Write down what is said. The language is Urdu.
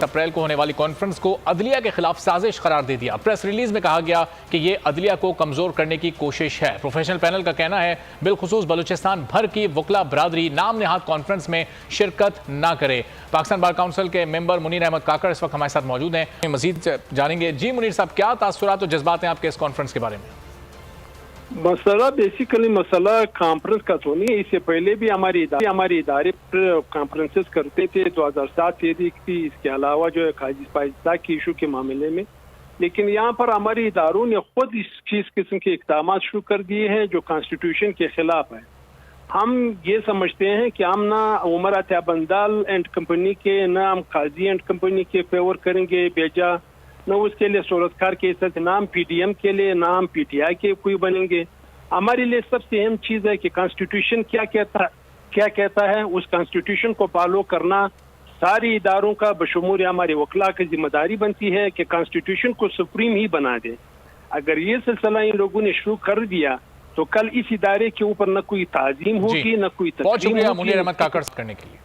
اپریل کو ہونے والی کانفرنس کو عدلیہ کے خلاف سازش قرار دے دیا۔ پریس ریلیز میں کہا گیا کہ یہ عدلیہ کو کمزور کرنے کی کوشش ہے۔ پروفیشنل پینل کا کہنا ہے بالخصوص بلوچستان بھر کی وکلا برادری نام نہاد کانفرنس میں شرکت نہ کرے۔ پاکستان بار کونسل کے ممبر منیر احمد کاکڑ اس وقت ہمارے ساتھ موجود ہیں، مزید جانیں گے۔ جی منیر صاحب، کیا تاثرات و جذبات ہیں آپ کے اس کانفرنس کے بارے میں؟ مسئلہ بیسیکلی مسئلہ کانفرنس کا تو نہیں، اس سے پہلے بھی ہمارے ادارے پر کانفرنسز کرتے تھے، 2007 سے تھی، اس کے علاوہ جو ہے حاجی پاکستان کی ایشو کے معاملے میں، لیکن یہاں پر ہمارے اداروں نے خود اس قسم کے اقدامات شروع کر دیے ہیں جو کانسٹیٹیوشن کے خلاف ہے۔ ہم یہ سمجھتے ہیں کہ ہم نہ عمر عطیہ بندال اینڈ کمپنی کے، نہ ہم قاضی اینڈ کمپنی کے فیور کریں گے بیجا، نہ اس کے لیے صورتکار کے حصے نہ ہم پی ڈی ایم کے لیے، نہ ہم پی ٹی آئی کے کوئی بنیں گے۔ ہمارے لیے سب سے اہم چیز ہے کہ کانسٹیٹیوشن کیا کہتا ہے، اس کانسٹیٹیوشن کو فالو کرنا ساری اداروں کا بشمول ہمارے وکلاء کی ذمہ داری بنتی ہے کہ کانسٹیٹیوشن کو سپریم ہی بنا دے۔ اگر یہ سلسلہ ان لوگوں نے شروع کر دیا تو کل اس ادارے کے اوپر نہ کوئی تعظیم ہوگی، نہ کوئی تقسیم ہوگی۔ بہت شکریہ منیر احمد کاکڑ کرنے کے لیے۔